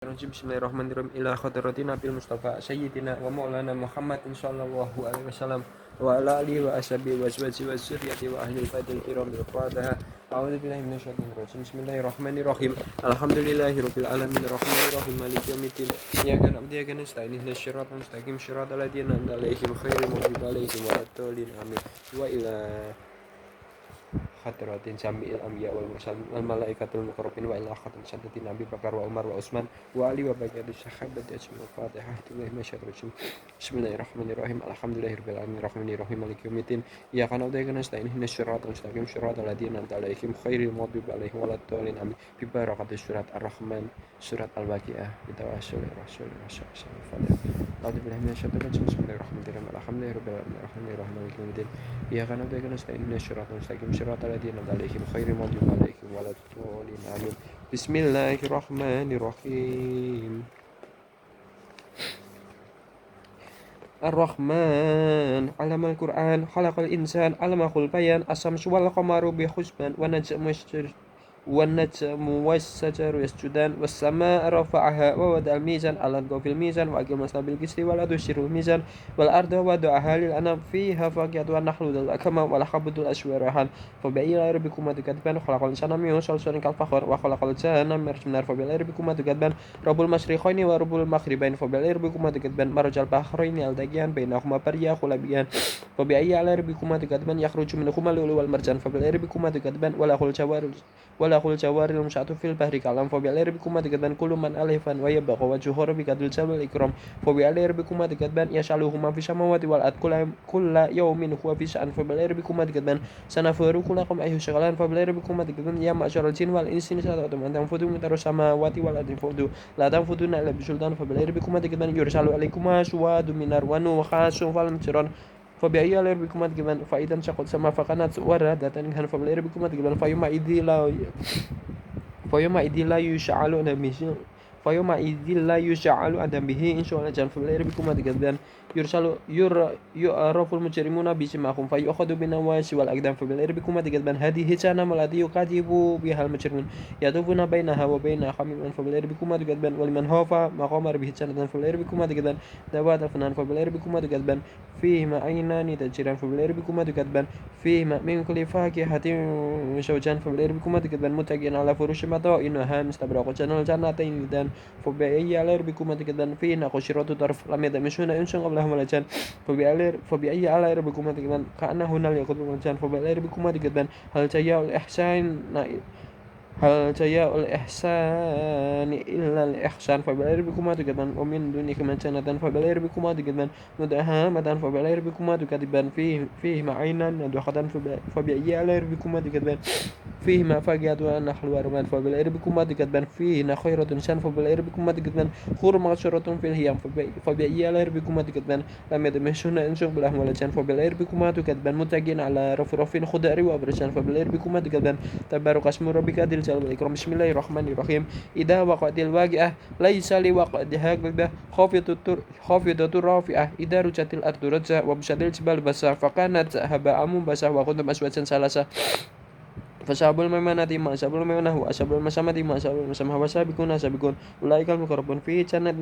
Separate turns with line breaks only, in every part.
Bismillahirrahmanirrahim. Ila khadratina bil Mustafa Sayyidina wa Maulana Muhammadin sallallahu alaihi wasallam wa ala alihi wa ashabihi wa azwajihi wa dzurriyyati wa ahli al-fadil kiram bil qadaha. A'udzu billahi minasyaitonir rajim. Bismillahirrahmanirrahim. Alhamdulillahirabbil alamin arrahmanir rahim maliki yaumiddin. Iyyaka na'budu wa iyyaka nasta'in ihdinas siratal mustaqim siratal ladzina an'amta 'alaihim ghairil maghdubi 'alaihim waladdallin. Amin. Wa ila hadratin jami'il anbiya wal mursalin wal malaikatul muqarrabin wa ila khatam sadatin Nabi Bakar wa Umar wa Utsman wa Ali wa baqiyati sahabati ajmain. Fatihah. Bismillahirrahmanirrahim. Alhamdulillahirabbil alamin arrahmanir rahim maliki yaumiddin. Iyyaka na'budu wa iyyaka nasta'in ihdinas siratal mustaqim siratal ladzina an'amta 'alaihim ghairil maghdubi alaihim waladdallin. Amin. Bi barakatis surat Ar-Rahman, surat Al-Waqiah, bitawassul rasulillah sallallahu alaihi wasallam. A'udzu billahi minasyaitonir rajim. Bismillahirrahmanirrahim. Alhamdulillahirabbil alamin arrahmanir rahim maliki yaumiddin. Iyyaka na'budu wa iyyaka nasta'in ihdinas siratal mustaqim siratal ladzina an'amta 'alaihim ghairil maghdubi 'alaihim waladdallin. Amin. Bismillahirrahmanirrahim. Ar-Rahman 'allamal Qur'an, khalaqal insan, 'allamahul bayan, asy-syamsu wal qamaru bi husban والنجم والشجر يسجدان والسماء رفعها ووضع الميزان ألا تطغوا في الميزان وأقيموا الوزن بالقسط ولا تخسروا الميزان والأرض وضعها للأنام فيها فاكهة والنخل ذو الأكمام والحب ذو الأشجار ريحان فبأي آلاء ربكما تكذبان خلق الإنسان من صلصال كالفخار وخلق الجان من مارج من نار فبأي آلاء ربكما تكذبان رب المشرقين ورب المغربين فبأي آلاء ربكما تكذبان مرج البحرين يلتقيان بينهما برزخ لبيان فبأي آلاء ربكما تكذبان يخرج منهما اللؤلؤ والمرجان فبأي آلاء ربكما تكذبان وله الجوار المشاة في البحر كالأعلام فبأي آلاء ربكما تكذبان كل من عليها فان ويبقى وجه ربك ذو الجلال والإكرام فبأي آلاء ربكما تكذبان يسأله ما في السماوات والأرض كل يوم هو في شأن فبأي آلاء ربكما تكذبان سنفرغ لكم أيها الثقلان فبأي آلاء ربكما تكذبان يا معشر الجن والإنس إن استطعتم أن تنفذوا من أقطار السماوات والأرض فانفذوا لا تنفذون إلا بسلطان فبأي آلاء ربكما تكذبان يرسل عليكما شواظ من نار ونحاس فلم ترون فبأي آلاء ربكما تكذبان فإذا انشقت السماء فكانت وردة فبأي آلاء ربكما تكذبان فيومئذ لا يشعل عذاب به إن شاء الله فبأي آلاء ربكما تكذبان يعرف المجرمون بسيماهم فيؤخذ بالنواصي والأقدام فبأي آلاء ربكما تكذبان هذه جهنم التي يكذب بها المجرمون يطوفون بينها وبين حميم فبأي آلاء ربكما تكذبان ولمن خاف مقام ربه جنتان فبأي آلاء ربكما تكذبان ذوات أفنان فبأي آلاء ربكما تكذبان فيهما عينان تجريان فبأي آلاء ربكما تكذبان فيهما من كل فاكهة زوجان فبأي آلاء ربكما تكذبان متكئين على فرش مطائنها مستبرق الجنتين دان فبأي آلاء ربكما تكذبان فيهن قاصرات الطرف لم يطمثهن إنس قبلهم ولا جان فبأي آلاء ربكما تكذبان كأنهن الياقوت والمرجان فبأي آلاء ربكما تكذبان هل جزاء الإحسان إلا الإحسان فبأي آلاء ربكما تكذبان ومن دونهما جنتان فبأي آلاء ربكما تكذبان مدهامتان فبأي آلاء ربكما تكذبان فيهما عينان نضختان فبأي آلاء ربكما تكذبان فيهما فاكهة والنخل والرمان فبأي آلاء ربكما تكذبان فيهن خيرة حسان فبأي آلاء ربكما تكذبان حور مقصورة في الخيام فبأي آلاء ربكما تكذبان لم يطمثهن إنس قبلهم ولا جان فبأي آلاء ربكما تكذبان متكئين على رفرف خضر وأبرجان فبأي آلاء ربكما تكذبان تبارك اسم ربك ذي الجلال والإكرام بسم الله الرحمن الرحيم إذا وقعت الواقعة ليس لوقعتها كذبة خافضة رافعة إذا رجت الأرض رجا وبست الجبال بسا فكانت هباء منبثا وكنتم أزواجا ثلاثة فأصحاب الميمنة ما أصحاب الميمنة وأصحاب المشأمة ما أصحاب المشأمة والسابقون السابقون أولئك المقربون في جنات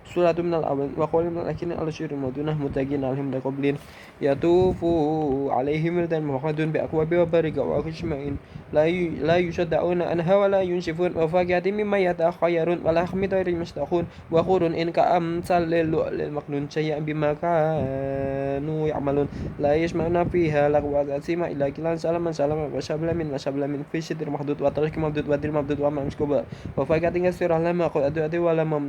سورة من الأول وقول من الأخير على شر مدونة متكئين عليهم قبلين يطوف عليهم ولدان مخلدون بأكواب وبارق وأخشمائن لا يصدعون عنها ولا ينشفون وفاكهة مما يتخيرون ولحم طير يشتهون وحور إن كأمثال اللؤلؤ المكنون شيئا بما كانوا يعملون لا يسمعون فيها لغوا أثيما إلا قيلا سلاما وسبلا من في سدر مخضود وطريق ممدود ودير ممدود وممسكوب وفاكهة كثيرة لما قد أدوا ولا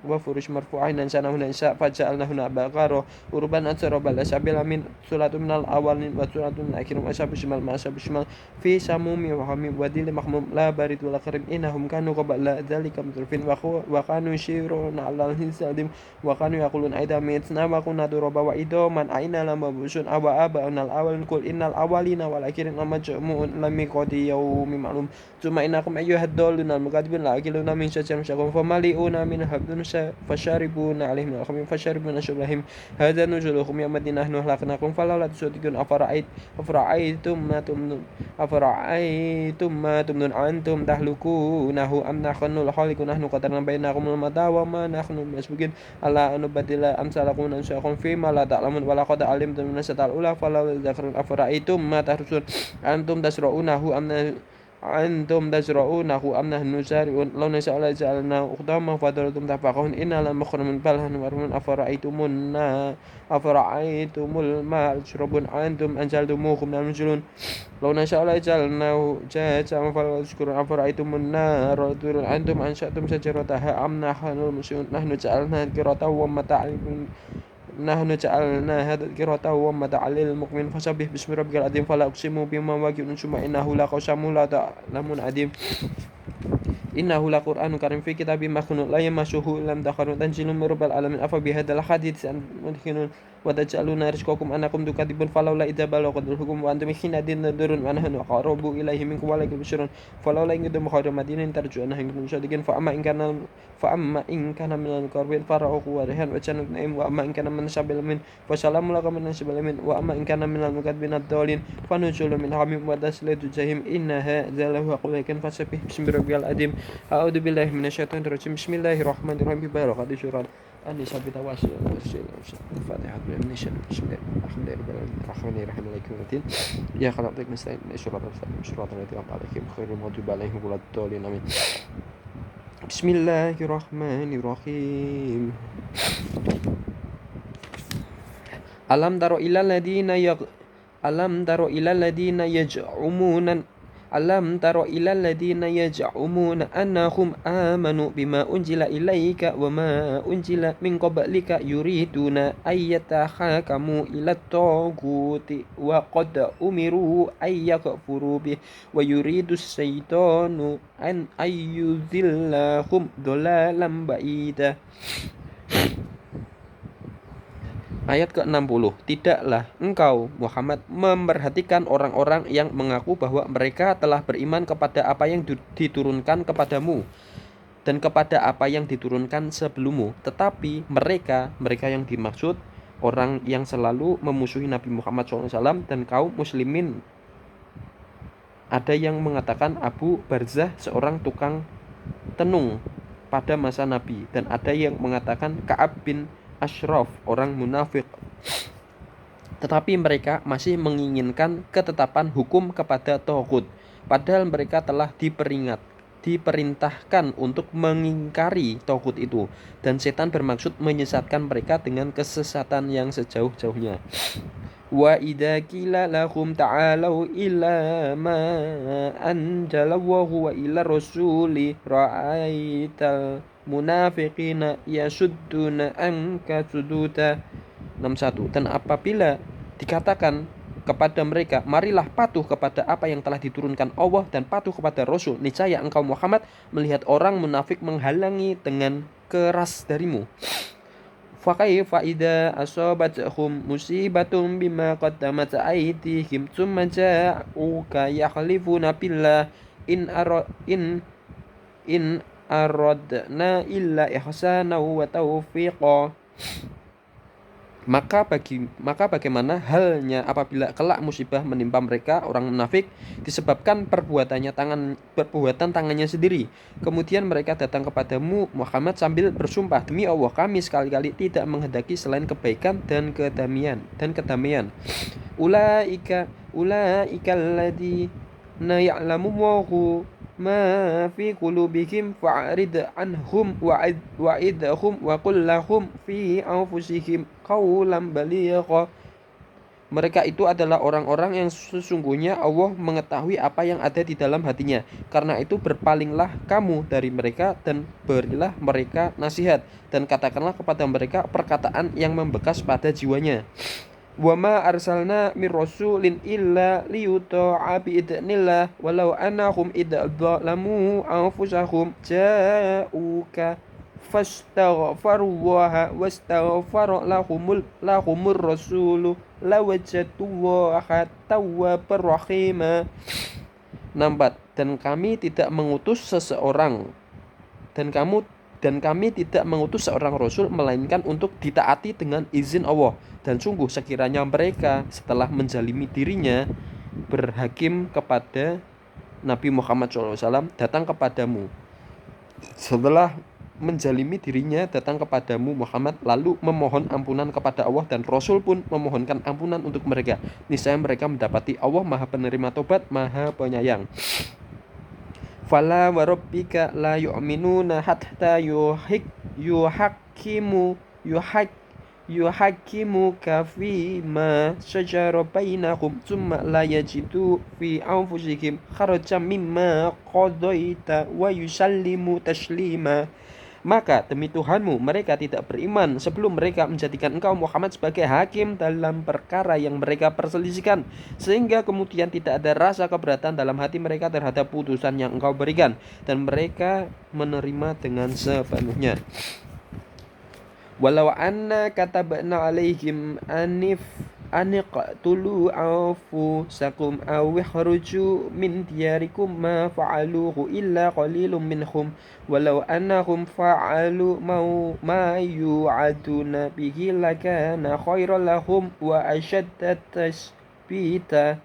وفرش مرفوعين أنشأناهن إنشاء فجعلناهن أبكارا عربا أترابا لأصحاب اليمين سورة من الأولين وسورة من الآخرين وأصحاب الشمال ما أصحاب الشمال في سموم وحميم وظل مخموم لا بارد ولا كريم إنهم كانوا قبل ذلك مترفين وكانوا يشيرون على الحساد وكانوا يقولون أئذا متنا وكنا ترابا وعظاما أئنا لمبعوثون أو آباؤنا الأولين قل إن الأولين والآخرين لمجموعون لميقات يوم معلوم ثم إنكم أيها الضالون المكذبون لآكلون من شجر مشتهى فمالئون منها فشاربون عليه من الخمر فشاربون شربهم هذا نزلهم يوم الدين نحن أهلكناكم فلولا تصدقون أفرأيتم ما تمنون أنتم تهلكونه أم نحن الخالقون نحن قدرنا بينكم الموت وما نحن بمسبوقين ألا أن نبدل أمثالكم وننشأكم فيما لا تعلمون ولقد علمتم الناس الأولى فلولا تذكرون أفرأيتم ما تحرثون أنتم تزرعونه أم نحن الزارعون لو نشاء لجعلناه حطاما فظلتم تفكهون إنا لمغرمون بل نحن محرومون أفرأيتم الماء تشربون أنتم أنزلتموه من المزلون لو نشاء لجعلناه جاجا فلا تشكرون أفرأيتم النار تورون أنتم أنشأتم شجرتها أم نحن المنشئون نحن جعلناها تذكرة ومتاعا للمقوين فسبح باسم ربك العظيم فلا أقسم بما واقع ثم إنه لقسم لا تعلمون عظيم إنه لقرآن كريم في كتاب مكنون لا يمسه إلا الطاهرون تنزيل من رب العالمين أفبهذا الحديث أنتم وتجعلون رزقكم أنكم تكذبون فلولا إذا بلغت الحلقوم وأنتم حينئذ تنظرون ونحن أقرب إليه منكم ولكن تبصرون فلولا إن كنتم خير مدين ترجون أنكم صادقين فأما إن كان من القربين فرأوه وريحان وجنة نعيم وأما إن كان من أصحاب اليمين فسلام لك من أصحاب اليمين وأما إن كان من المكذبين الضالين فنزل من حميم وتسلية جحيم إن هذا لهو قول فسبح باسم ربك العظيم أعوذ بالله من الشيطان الرجيم بسم الله الرحمن الرحيم ببركة سورة النساء بتواصل الفاتحة من الشيطان بسم الله الرحمن الرحيم مالك يوم الدين إياك نعبد ونستعين صراط الذين أنعمت عليهم غير المغضوب عليهم ولا الضالين آمين بسم الله الرحمن الرحيم ألم تر إلى الذين يزعمون أنهم آمنوا بما أنزل إليك وما أنزل من قبلك يريدون أن يتحاكموا إلى الطاغوت وقد أمروا أن يكفروا به ويريد الشيطان أن يضلهم ضلالا بعيدا. Ayat ke-60. Tidaklah engkau Muhammad memperhatikan orang-orang yang mengaku bahwa mereka telah beriman kepada apa yang diturunkan kepadamu dan kepada apa yang diturunkan sebelummu, tetapi mereka yang dimaksud orang yang selalu memusuhi Nabi Muhammad SAW dan kaum muslimin. Ada yang mengatakan Abu Barzah seorang tukang tenung pada masa Nabi, dan ada yang mengatakan Ka'ab bin Ashraf orang munafik. Tetapi mereka masih menginginkan ketetapan hukum kepada Tauhid, padahal mereka telah diperintahkan untuk mengingkari Tauhid itu, dan setan bermaksud menyesatkan mereka dengan kesesatan yang sejauh-jauhnya. Wa idza qila lahum ta'alu ila ma anzalallahu wa ila rasuli ra'aital munafiqina yasudduna anka sududa. 61. Dan apabila dikatakan kepada mereka, marilah patuh kepada apa yang telah diturunkan Allah dan patuh kepada Rasul, niscaya engkau Muhammad melihat orang munafik menghalangi dengan keras darimu. Fakaifa idza asabathum musibatun bima qaddamat aydihim tsumma ja'uka yahlifuna billah in aradna illa ihsana wa taufiqa. Maka bagaimana halnya apabila kelak musibah menimpa mereka orang munafik disebabkan perbuatan tangannya sendiri. Kemudian mereka datang kepadamu Muhammad sambil bersumpah, demi Allah kami sekali-kali tidak menghendaki selain kebaikan dan kedamaian. Ulaika alladhina ya'lamu ma fi qulubihim fa'rid anhum wa'idhum wa qul lahum fi anfusihim qawlan baligha. Mereka itu adalah orang-orang yang sesungguhnya Allah mengetahui apa yang ada di dalam hatinya. Karena itu berpalinglah kamu dari mereka dan berilah mereka nasihat, dan katakanlah kepada mereka perkataan yang membekas pada jiwanya. Wa ma arsalna mir rasulin illa liyuta'a bi idznillah walau annahum idzalamu anfusahum ja'uka fastaghfirullaha wastaghfara lahumur rasulu lawajatullaha tawwabur rahima. 64. Dan kami tidak mengutus seseorang dan kamu Dan kami tidak mengutus seorang rasul melainkan untuk ditaati dengan izin Allah. Dan sungguh sekiranya mereka setelah menjalimi dirinya berhakim kepada Nabi Muhammad SAW datang kepadamu, setelah menjalimi dirinya datang kepadamu Muhammad lalu memohon ampunan kepada Allah, dan Rasul pun memohonkan ampunan untuk mereka, niscaya mereka mendapati Allah Maha Penerima Tobat, Maha Penyayang. Fala warabbika la yu'minuna hatta yuhakkimuka fima syajara bainahum tsumma la yajidu fi anfusihim kharajan mimma qadaita wa yusallimu taslima. Maka demi Tuhanmu, mereka tidak beriman sebelum mereka menjadikan engkau Muhammad sebagai hakim dalam perkara yang mereka perselisihkan, sehingga kemudian tidak ada rasa keberatan dalam hati mereka terhadap putusan yang engkau berikan, dan mereka menerima dengan sepenuhnya. Walau anna katabna alaihim aniqtulu anfusakum aw ikhruju min diyarikum ma fa'aluhu illa qalilum minhum walau annahum fa'alu ma yu'aduna bihi lakana khairan lahum wa ashadda tasbita.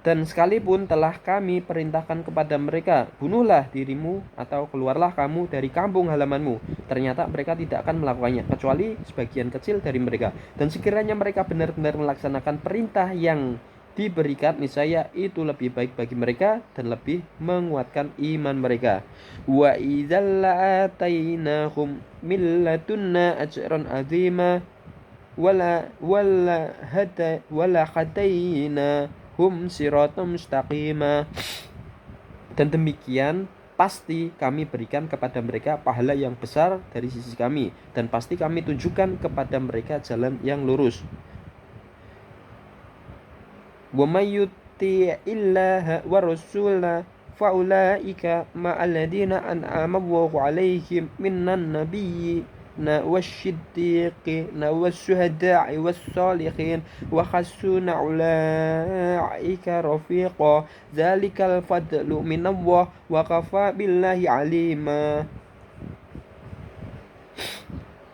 Dan sekalipun telah kami perintahkan kepada mereka, bunuhlah dirimu atau keluarlah kamu dari kampung halamanmu, ternyata mereka tidak akan melakukannya kecuali sebagian kecil dari mereka. Dan sekiranya mereka benar-benar melaksanakan perintah yang diberikan, niscaya itu lebih baik bagi mereka dan lebih menguatkan iman mereka. Wa idzal atainahum min ladunna ajran azima wala hadaina hum siratum mustaqima. Dan demikian pasti kami berikan kepada mereka pahala yang besar dari sisi kami, dan pasti kami tunjukkan kepada mereka jalan yang lurus. Wa may yuti'illaha wa rasulahu fa ulaika ma'alladina an'ama Allahu 'alaihim minan nabiyyin والصديقين والشهداء والصالحين وحسن أولئك رفيقا ذلك الفضل من الله وكفى بالله عليما.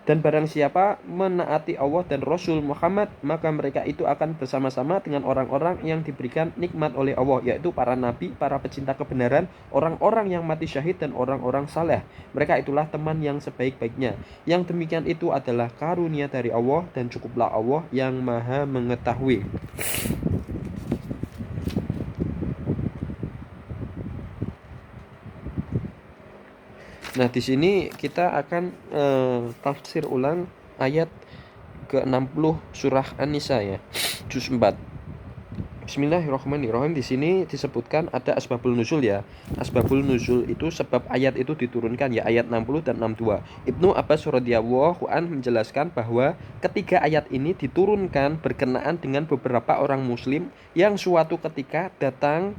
Dan barang siapa menaati Allah dan Rasul Muhammad, maka mereka itu akan bersama-sama dengan orang-orang yang diberikan nikmat oleh Allah, yaitu para nabi, para pecinta kebenaran, orang-orang yang mati syahid, dan orang-orang saleh. Mereka itulah teman yang sebaik-baiknya. Yang demikian itu adalah karunia dari Allah, dan cukuplah Allah yang maha mengetahui. Nah, di sini kita akan tafsir ulang ayat ke-60 surah An-Nisa ya, juz 4. Bismillahirrahmanirrahim. Di sini disebutkan ada asbabul nuzul ya. Asbabul nuzul itu sebab ayat itu diturunkan ya, ayat 60 dan 62. Ibnu Abbas radhiyallahu an menjelaskan bahwa ketiga ayat ini diturunkan berkenaan dengan beberapa orang muslim yang suatu ketika datang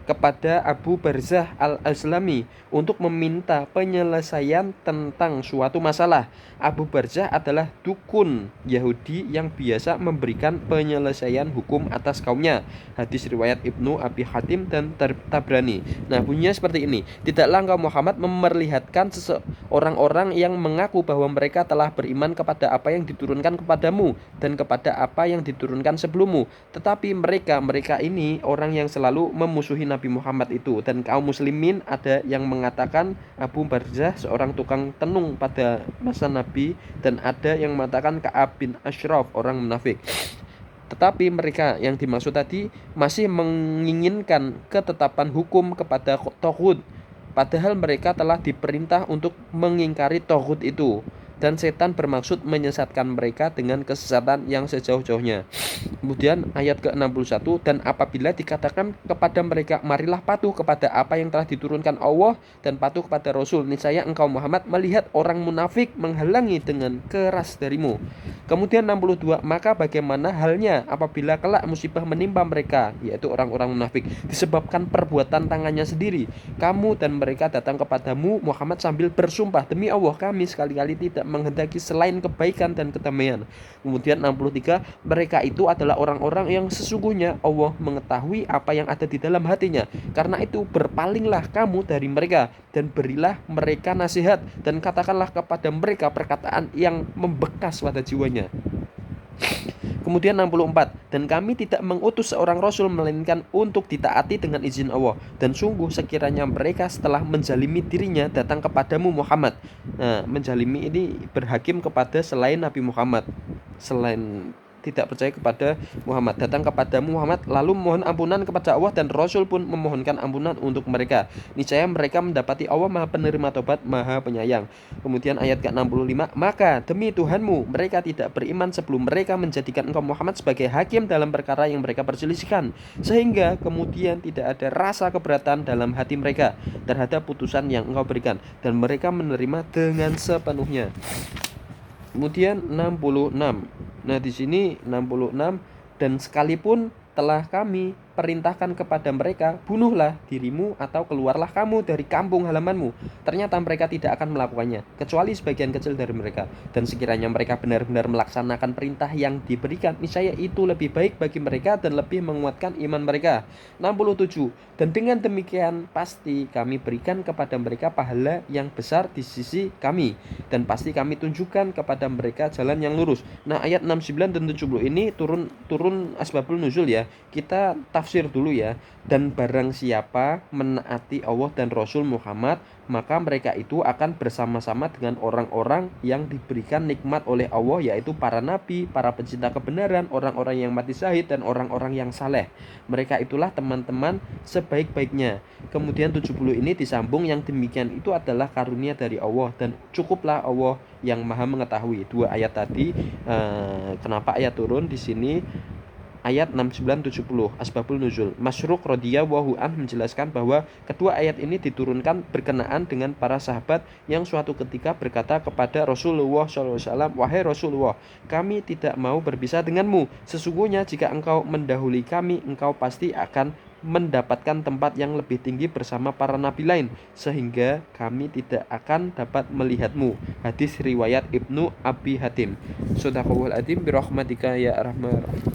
kepada Abu Barzah al-Aslami untuk meminta penyelesaian tentang suatu masalah. Abu Barzah adalah dukun Yahudi yang biasa memberikan penyelesaian hukum atas kaumnya. Hadis riwayat Ibnu Abi Hatim dan Tabrani. Nah, bunyinya seperti ini. Tidaklah engkau Muhammad memperlihatkan orang-orang yang mengaku bahwa mereka telah beriman kepada apa yang diturunkan kepadamu dan kepada apa yang diturunkan sebelummu, tetapi mereka ini orang yang selalu memusuhi Nabi Muhammad itu. Dan kaum muslimin ada yang mengatakan Abu Barzah seorang tukang tenung pada masa Nabi, dan ada yang mengatakan Ka'ab bin Ashraf orang munafik. Tetapi mereka yang dimaksud tadi masih menginginkan ketetapan hukum kepada Taghut, padahal mereka telah diperintah untuk mengingkari Taghut itu, dan setan bermaksud menyesatkan mereka dengan kesesatan yang sejauh-jauhnya. Kemudian ayat ke-61, dan apabila dikatakan kepada mereka, marilah patuh kepada apa yang telah diturunkan Allah dan patuh kepada Rasul, niscaya engkau Muhammad melihat orang munafik menghalangi dengan keras darimu. Kemudian 62, maka bagaimana halnya apabila kelak musibah menimpa mereka, yaitu orang-orang munafik, disebabkan perbuatan tangannya sendiri. Kamu dan mereka datang kepadamu Muhammad sambil bersumpah, demi Allah kami sekali-kali tidak menghendaki selain kebaikan dan kedamaian. Kemudian 63, mereka itu adalah orang-orang yang sesungguhnya Allah mengetahui apa yang ada di dalam hatinya. Karena itu berpalinglah kamu dari mereka dan berilah mereka nasihat dan katakanlah kepada mereka perkataan yang membekas pada jiwanya. Kemudian 64, dan kami tidak mengutus seorang rasul melainkan untuk ditaati dengan izin Allah, dan sungguh sekiranya mereka setelah menjalimi dirinya datang kepadamu Muhammad. Nah, menjalimi ini berhakim kepada selain Nabi Muhammad, selain tidak percaya kepada Muhammad, datang kepada Muhammad lalu mohon ampunan kepada Allah, dan Rasul pun memohonkan ampunan untuk mereka. Niscaya mereka mendapati Allah Maha Penerima Tobat, Maha Penyayang. Kemudian ayat ke-65, maka demi Tuhanmu mereka tidak beriman sebelum mereka menjadikan engkau Muhammad sebagai hakim dalam perkara yang mereka perselisihkan, sehingga kemudian tidak ada rasa keberatan dalam hati mereka terhadap putusan yang engkau berikan, dan mereka menerima dengan sepenuhnya. Kemudian 66. Nah, di sini 66, dan sekalipun telah kami perintahkan kepada mereka, bunuhlah dirimu atau keluarlah kamu dari kampung halamanmu, ternyata mereka tidak akan melakukannya kecuali sebagian kecil dari mereka. Dan sekiranya mereka benar-benar melaksanakan perintah yang diberikan, niscaya itu lebih baik bagi mereka dan lebih menguatkan iman mereka. 67, dan dengan demikian pasti kami berikan kepada mereka pahala yang besar di sisi kami, dan pasti kami tunjukkan kepada mereka jalan yang lurus. Nah, ayat 69 dan 70 ini turun asbabul nuzul ya. Kita tafsir dulu ya. Dan barang siapa menaati Allah dan Rasul Muhammad, maka mereka itu akan bersama-sama dengan orang-orang yang diberikan nikmat oleh Allah, yaitu para nabi, para pencinta kebenaran, orang-orang yang mati syahid, dan orang-orang yang saleh. Mereka itulah teman-teman sebaik-baiknya. Kemudian 70 ini disambung, yang demikian itu adalah karunia dari Allah, dan cukuplah Allah yang Maha mengetahui. Dua ayat tadi, kenapa ayat turun di sini? Ayat 69-70 asbabul nuzul. Masruq radhiyallahu anhu menjelaskan bahwa kedua ayat ini diturunkan berkenaan dengan para sahabat yang suatu ketika berkata kepada Rasulullah SAW, wahai Rasulullah, kami tidak mau berpisah denganmu. Sesungguhnya jika engkau mendahului kami, engkau pasti akan mendapatkan tempat yang lebih tinggi bersama para nabi lain, sehingga kami tidak akan dapat melihatmu. Hadis riwayat Ibnu Abi Hatim. Shadaqallahul adzim birahmatika ya arhamar rahim.